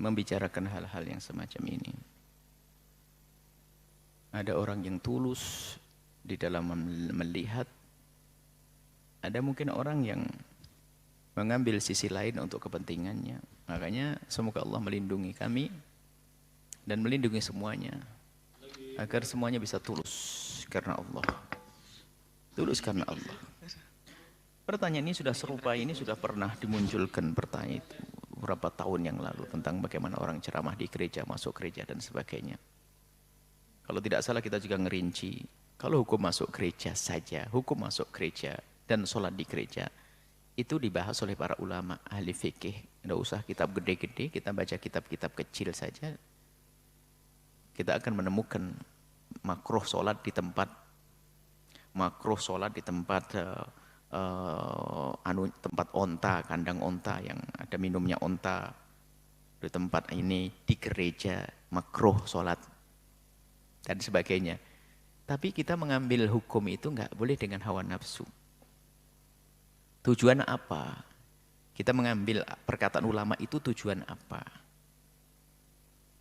membicarakan hal-hal yang semacam ini. Ada orang yang tulus di dalam melihat, ada mungkin orang yang mengambil sisi lain untuk kepentingannya. Makanya semoga Allah melindungi kami dan melindungi semuanya, agar semuanya bisa tulus karena Allah. Tulus karena Allah. Pertanyaan ini sudah serupa, ini sudah pernah dimunculkan pertanyaan itu beberapa tahun yang lalu tentang bagaimana orang ceramah di gereja, masuk gereja dan sebagainya. Kalau tidak salah kita juga ngerinci, kalau hukum masuk gereja saja, hukum masuk gereja dan sholat di gereja, itu dibahas oleh para ulama, ahli fikih. Tidak usah kitab gede-gede, kita baca kitab-kitab kecil saja. Kita akan menemukan makruh sholat di tempat, tempat onta, kandang onta yang ada minumnya onta. Di tempat ini, di gereja, makruh sholat dan sebagainya. Tapi kita mengambil hukum itu enggak boleh dengan hawa nafsu. Tujuan apa? Kita mengambil perkataan ulama itu tujuan apa?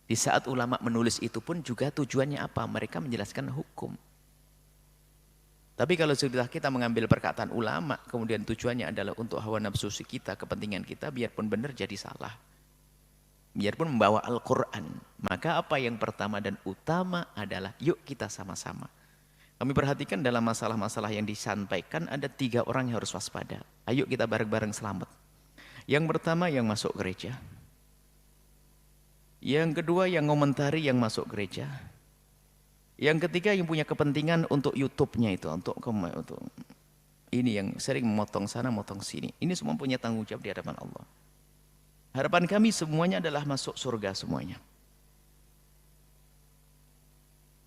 Di saat ulama menulis itu pun juga tujuannya apa? Mereka menjelaskan hukum. Tapi kalau sudah kita mengambil perkataan ulama, kemudian tujuannya adalah untuk hawa nafsu kita, kepentingan kita, biarpun benar jadi salah. Biarpun membawa Al-Quran, maka apa yang pertama dan utama adalah yuk kita sama-sama. Kami perhatikan dalam masalah-masalah yang disampaikan ada 3 orang yang harus waspada. Ayo kita bareng-bareng selamat. Yang pertama yang masuk gereja. Yang kedua yang ngomentari yang masuk gereja. Yang ketiga yang punya kepentingan untuk YouTube-nya itu, untuk ini yang sering memotong sana, motong sini. Ini semua punya tanggung jawab di hadapan Allah. Harapan kami semuanya adalah masuk surga semuanya.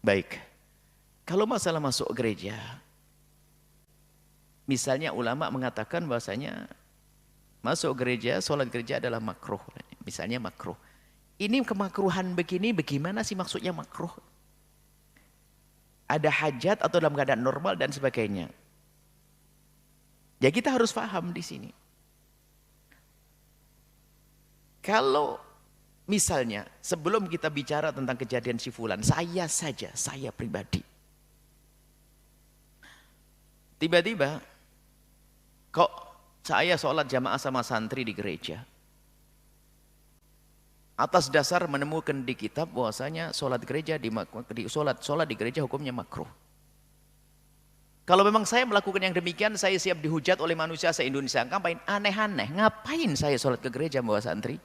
Baik. Kalau masalah masuk gereja, misalnya ulama mengatakan bahwasanya masuk gereja, sholat gereja adalah makruh. Misalnya makruh. Ini kemakruhan begini, bagaimana sih maksudnya makruh? Ada hajat atau dalam keadaan normal dan sebagainya. Ya kita harus paham di sini. Kalau misalnya sebelum kita bicara tentang kejadian si fulan, saya pribadi. Tiba-tiba kok saya sholat jamaah sama santri di gereja. Atas dasar menemukan di kitab bahwasanya sholat di gereja hukumnya makruh. Kalau memang saya melakukan yang demikian, saya siap dihujat oleh manusia se-Indonesia. Ngapain? Aneh-aneh. Ngapain saya sholat ke gereja bawa santri?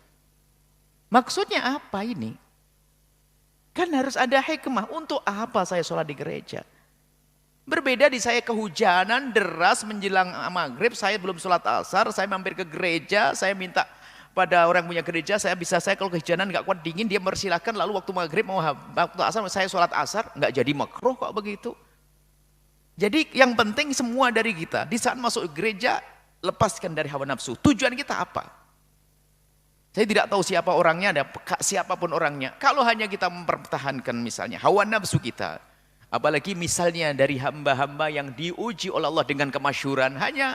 Maksudnya apa ini? Kan harus ada hikmah. Untuk apa saya sholat di gereja? Berbeda di saya kehujanan deras menjelang maghrib, saya belum sholat asar, saya mampir ke gereja, saya minta pada orang punya gereja, saya kalau kehujanan nggak kuat dingin, dia mempersilahkan, lalu waktu maghrib mau waktu asar, saya sholat asar, nggak jadi makruh kok begitu. Jadi yang penting semua dari kita, di saat masuk gereja, lepaskan dari hawa nafsu. Tujuan kita apa? Saya tidak tahu siapa orangnya, siapapun orangnya. Kalau hanya kita mempertahankan misalnya hawa nafsu kita, apalagi misalnya dari hamba-hamba yang diuji oleh Allah dengan kemasyhuran, hanya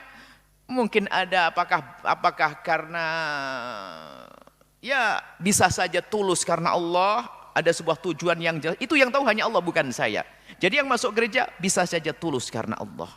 mungkin ada apakah karena ya bisa saja tulus karena Allah, ada sebuah tujuan yang jelas, itu yang tahu hanya Allah bukan saya. Jadi yang masuk gereja bisa saja tulus karena Allah,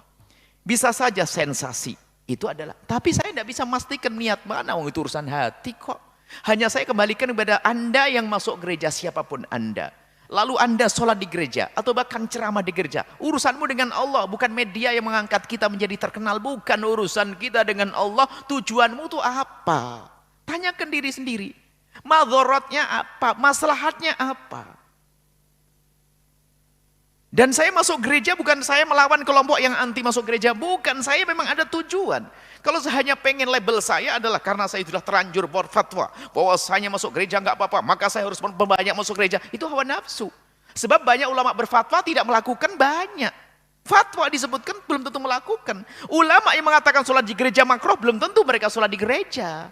bisa saja sensasi, itu adalah, tapi saya tidak bisa memastikan niat mana, itu urusan hati kok. Hanya saya kembalikan kepada Anda yang masuk gereja, siapapun Anda, lalu Anda sholat di gereja atau bahkan ceramah di gereja, urusanmu dengan Allah, bukan media yang mengangkat kita menjadi terkenal, bukan urusan kita dengan Allah. Tujuanmu itu apa? Tanyakan diri sendiri, madharatnya apa, maslahatnya apa. Dan saya masuk gereja bukan saya melawan kelompok yang anti masuk gereja, bukan, saya memang ada tujuan. Kalau saya hanya pengen label saya adalah karena saya sudah terlanjur buat fatwa bahwa saya masuk gereja nggak apa-apa, maka saya harus banyak masuk gereja, itu hawa nafsu. Sebab banyak ulama berfatwa tidak melakukan banyak. Fatwa disebutkan belum tentu melakukan. Ulama yang mengatakan sholat di gereja makruh belum tentu mereka sholat di gereja.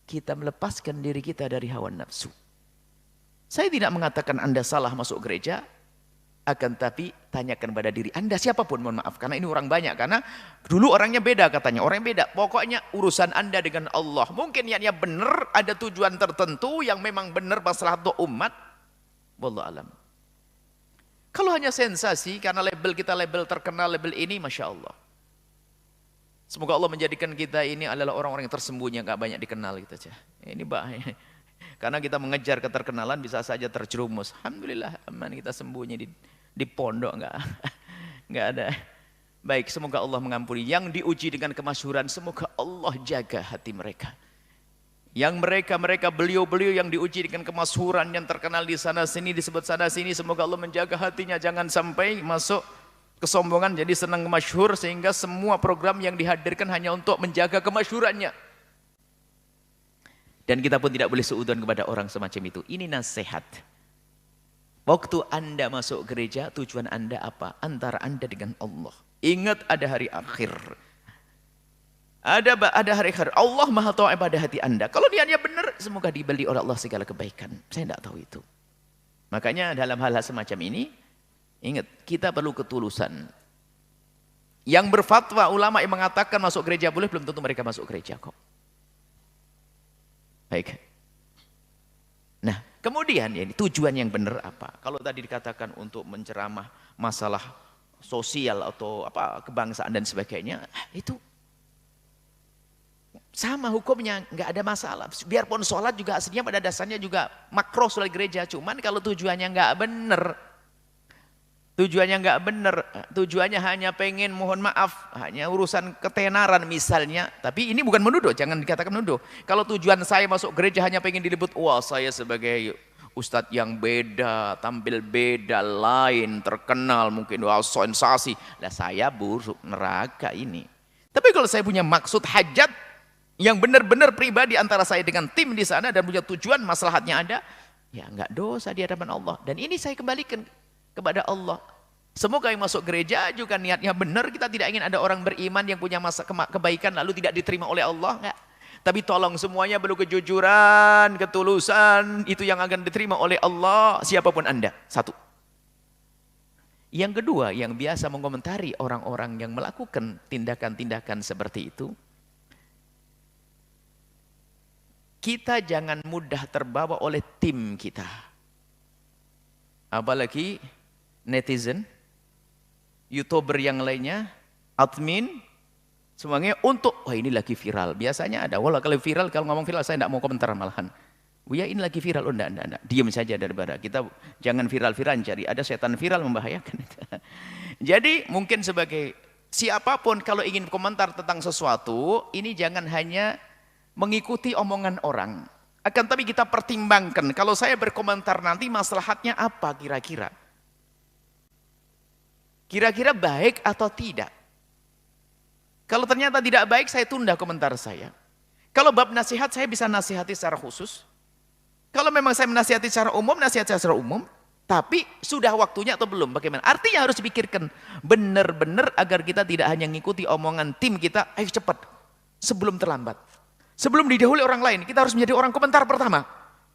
Kita melepaskan diri kita dari hawa nafsu. Saya tidak mengatakan Anda salah masuk gereja, Akan tapi tanyakan pada diri Anda siapapun, mohon maaf. Karena ini orang banyak. Karena dulu orangnya beda katanya. Orangnya beda. Pokoknya urusan Anda dengan Allah. Mungkin niatnya benar, ada tujuan tertentu yang memang benar masalah untuk umat. Wallahu alam. Kalau hanya sensasi, karena label kita label terkenal, label ini, Masya Allah. Semoga Allah menjadikan kita ini adalah orang-orang yang tersembunyi, nggak banyak dikenal gitu aja. Ini bahaya. Karena kita mengejar keterkenalan bisa saja terjerumus. Alhamdulillah aman, kita sembunyi di pondok, nggak ada. Baik, semoga Allah mengampuni. Yang diuji dengan kemasyhuran, semoga Allah jaga hati mereka. Yang mereka beliau-beliau yang diuji dengan kemasyhuran, yang terkenal di sana sini, disebut sana sini, semoga Allah menjaga hatinya, jangan sampai masuk kesombongan jadi senang masyhur sehingga semua program yang dihadirkan hanya untuk menjaga kemasyhurannya. Dan kita pun tidak boleh suudzon kepada orang semacam itu. Ini nasihat. Waktu Anda masuk gereja, tujuan Anda apa? Antara Anda dengan Allah. Ingat ada hari akhir. Ada hari akhir. Allah Maha tahu pada hati Anda. Kalau niatnya benar, semoga dibeli oleh Allah segala kebaikan. Saya tidak tahu itu. Makanya dalam hal-hal semacam ini, ingat, kita perlu ketulusan. Yang berfatwa ulama yang mengatakan masuk gereja boleh, belum tentu mereka masuk gereja kok. Baik. Nah, kemudian ya, tujuan yang benar apa? Kalau tadi dikatakan untuk menceramah masalah sosial atau apa kebangsaan dan sebagainya, itu sama hukumnya, nggak ada masalah. Biarpun sholat juga aslinya pada dasarnya juga makro sholat gereja. Cuman kalau tujuannya nggak benar, tujuannya hanya pengen mohon maaf, hanya urusan ketenaran misalnya. Tapi ini bukan menuduh, jangan dikatakan menuduh. Kalau tujuan saya masuk gereja hanya pengen dilebut, wah saya sebagai ustadz yang beda, tampil beda, lain, terkenal, mungkin wah sensasi. Lah saya buruk, neraka ini. Tapi kalau saya punya maksud hajat, yang benar-benar pribadi antara saya dengan tim di sana dan punya tujuan maslahatnya ada, ya enggak dosa di hadapan Allah. Dan ini saya kembalikan kepada Allah. Semoga yang masuk gereja juga niatnya benar. Kita tidak ingin ada orang beriman yang punya masa kebaikan lalu tidak diterima oleh Allah, enggak. Tapi tolong semuanya perlu kejujuran, ketulusan, itu yang akan diterima oleh Allah siapapun Anda. Satu. Yang kedua, yang biasa mengomentari orang-orang yang melakukan tindakan-tindakan seperti itu, kita jangan mudah terbawa oleh tim kita. Apalagi netizen, YouTuber yang lainnya, admin, semuanya untuk, wah ini lagi viral. Biasanya ada, walau kalau viral, kalau ngomong viral saya tidak mau komentar malahan. Ya ini lagi viral, oh enggak. Diam saja daripada kita jangan viral-viral cari. Ada setan viral membahayakan. Jadi mungkin sebagai siapapun kalau ingin komentar tentang sesuatu, ini jangan hanya mengikuti omongan orang. Akan tapi kita pertimbangkan, kalau saya berkomentar nanti maslahatnya apa kira-kira? Kira-kira baik atau tidak? Kalau ternyata tidak baik, saya tunda komentar saya. Kalau bab nasihat, saya bisa nasihati secara khusus. Kalau memang saya menasihati secara umum, nasihati secara umum. Tapi sudah waktunya atau belum? Bagaimana? Artinya harus dipikirkan benar-benar agar kita tidak hanya mengikuti omongan tim kita, ayo cepat, sebelum terlambat. Sebelum didahului orang lain, kita harus menjadi orang komentar pertama.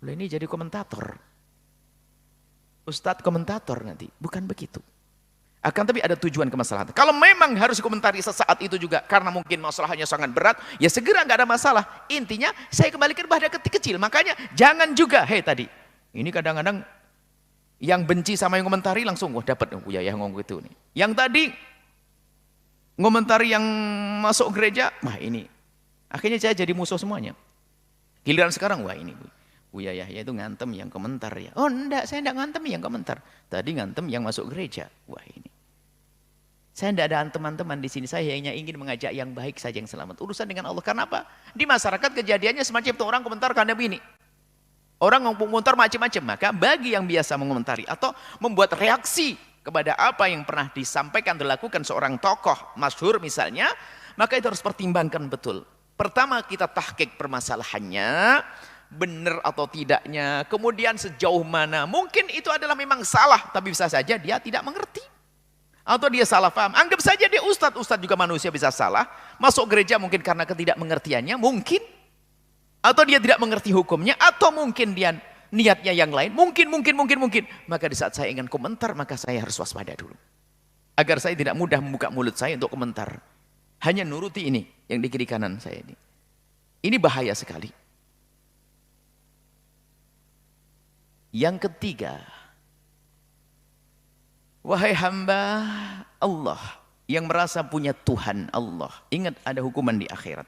Loh ini jadi komentator. Ustadz komentator nanti, bukan begitu. Akan tapi ada tujuan kemaslahatan. Kalau memang harus dikomentari sesaat itu juga, karena mungkin masalahnya sangat berat, ya segera nggak ada masalah. Intinya saya kembalikan pada kecil. Makanya jangan juga, tadi, ini kadang-kadang yang benci sama yang komentari langsung, wah dapat, ya ngomong gitu nih. Yang tadi ngomentari yang masuk gereja, wah ini. Akhirnya saya jadi musuh semuanya. Giliran sekarang, wah ini Buya Yahya itu ngantem yang komentar ya. Oh enggak, saya enggak ngantem yang komentar. Tadi ngantem yang masuk gereja. Wah ini. Saya enggak ada teman-teman di sini. Saya hanya ingin mengajak yang baik saja yang selamat. Urusan dengan Allah. Karena apa? Di masyarakat kejadiannya semacam itu. Orang komentar karena begini. Orang komentar macam-macam. Maka bagi yang biasa mengomentari atau membuat reaksi kepada apa yang pernah disampaikan, dilakukan seorang tokoh masyhur misalnya, maka itu harus pertimbangkan betul. Pertama kita tahqiq permasalahannya, benar atau tidaknya, kemudian sejauh mana, mungkin itu adalah memang salah, tapi bisa saja dia tidak mengerti. Atau dia salah paham, anggap saja dia ustadz juga manusia bisa salah, masuk gereja mungkin karena ketidakmengertiannya, mungkin. Atau dia tidak mengerti hukumnya, atau mungkin dia niatnya yang lain, mungkin. Maka di saat saya ingin komentar, maka saya harus waspada dulu. Agar saya tidak mudah membuka mulut saya untuk komentar. Hanya nuruti ini, yang di kiri kanan saya ini. Ini bahaya sekali. Yang ketiga, wahai hamba Allah yang merasa punya Tuhan Allah, ingat ada hukuman di akhirat.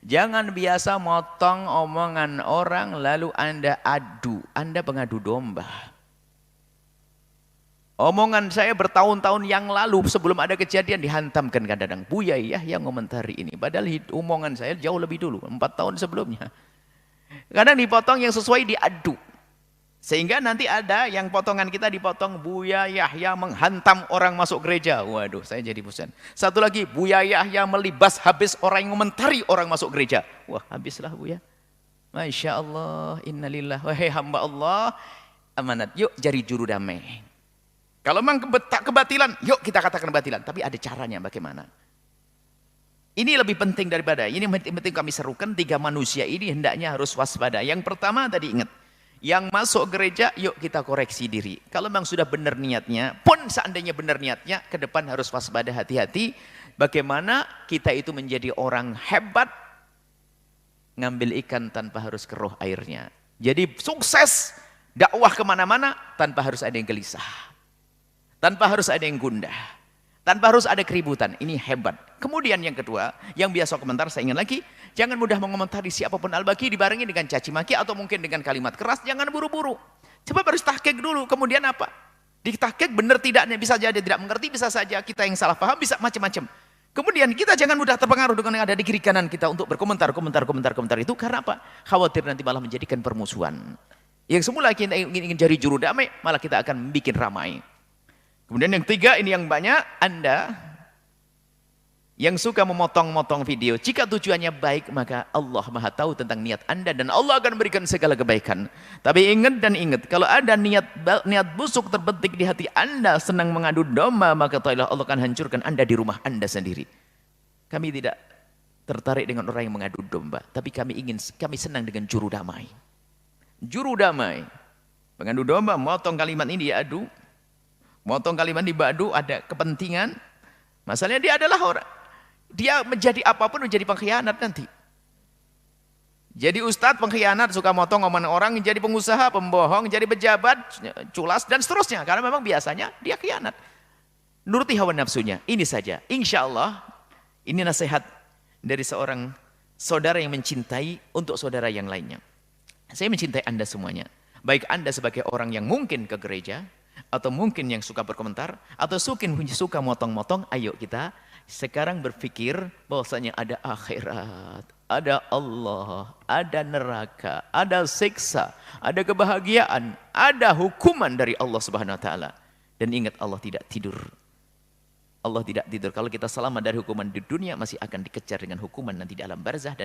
Jangan biasa motong omongan orang lalu Anda adu, Anda pengadu domba. Omongan saya bertahun-tahun yang lalu sebelum ada kejadian dihantamkan kadang-kadang. Buya yang komentari ini. Padahal omongan saya jauh lebih dulu, 4 tahun sebelumnya. Kadang dipotong yang sesuai diadu. Sehingga nanti ada yang potongan kita dipotong Buya Yahya menghantam orang masuk gereja. Waduh, saya jadi bosan. Satu lagi, Buya Yahya melibas habis orang yang komentari orang masuk gereja. Wah, habislah Buya. Masya Allah, innalillah. Wahai hamba Allah, amanat. Yuk cari juru damai. Kalau memang kebatilan, yuk kita katakan kebatilan. Tapi ada caranya bagaimana. Ini lebih penting daripada, ini penting kami serukan, 3 manusia ini hendaknya harus waspada. Yang pertama tadi ingat. Yang masuk gereja, yuk kita koreksi diri. Kalau memang sudah benar niatnya, pun seandainya benar niatnya, ke depan harus waspada, hati-hati. Bagaimana kita itu menjadi orang hebat, ngambil ikan tanpa harus keruh airnya. Jadi sukses, dakwah kemana-mana, tanpa harus ada yang gelisah. Tanpa harus ada yang gundah. Tanpa harus ada keributan. Ini hebat. Kemudian yang kedua, yang biasa komentar, saya ingat lagi, jangan mudah mengomentari siapapun al-baqi dibarengi dengan caci maki atau mungkin dengan kalimat keras, jangan buru-buru. Coba harus tahqiq dulu, kemudian apa? Di tahqiq benar tidaknya, bisa jadi tidak mengerti, bisa saja kita yang salah paham, bisa macam-macam. Kemudian kita jangan mudah terpengaruh dengan yang ada di kiri kanan kita untuk berkomentar itu, karena apa? Khawatir nanti malah menjadikan permusuhan. Yang semula kita ingin cari juru damai, malah kita akan bikin ramai. Kemudian yang ketiga, ini yang banyak, Anda yang suka memotong-motong video, jika tujuannya baik, maka Allah Maha tahu tentang niat Anda dan Allah akan berikan segala kebaikan. Tapi ingat, kalau ada niat busuk terbetik di hati Anda, senang mengadu domba, maka Allah akan hancurkan Anda di rumah Anda sendiri. Kami tidak tertarik dengan orang yang mengadu domba, tapi kami senang dengan juru damai. Juru damai, mengadu domba, motong kalimat ini diadu, motong kalimat dibadu, ada kepentingan. Masalahnya dia adalah orang, dia menjadi apapun menjadi pengkhianat nanti. Jadi ustadz pengkhianat, suka motong omongan orang, jadi pengusaha, pembohong, jadi pejabat, culas dan seterusnya. Karena memang biasanya dia khianat. Nuruti hawa nafsunya. Ini saja. Insya Allah, ini nasihat dari seorang saudara yang mencintai untuk saudara yang lainnya. Saya mencintai Anda semuanya. Baik Anda sebagai orang yang mungkin ke gereja, atau mungkin yang suka berkomentar, atau suka motong-motong, ayo kita sekarang berpikir bahwasanya ada akhirat, ada Allah, ada neraka, ada siksa, ada kebahagiaan, ada hukuman dari Allah Subhanahu wa taala. Dan ingat, Allah tidak tidur. Allah tidak tidur. Kalau kita selamat dari hukuman di dunia, masih akan dikejar dengan hukuman nanti di alam barzah. Dan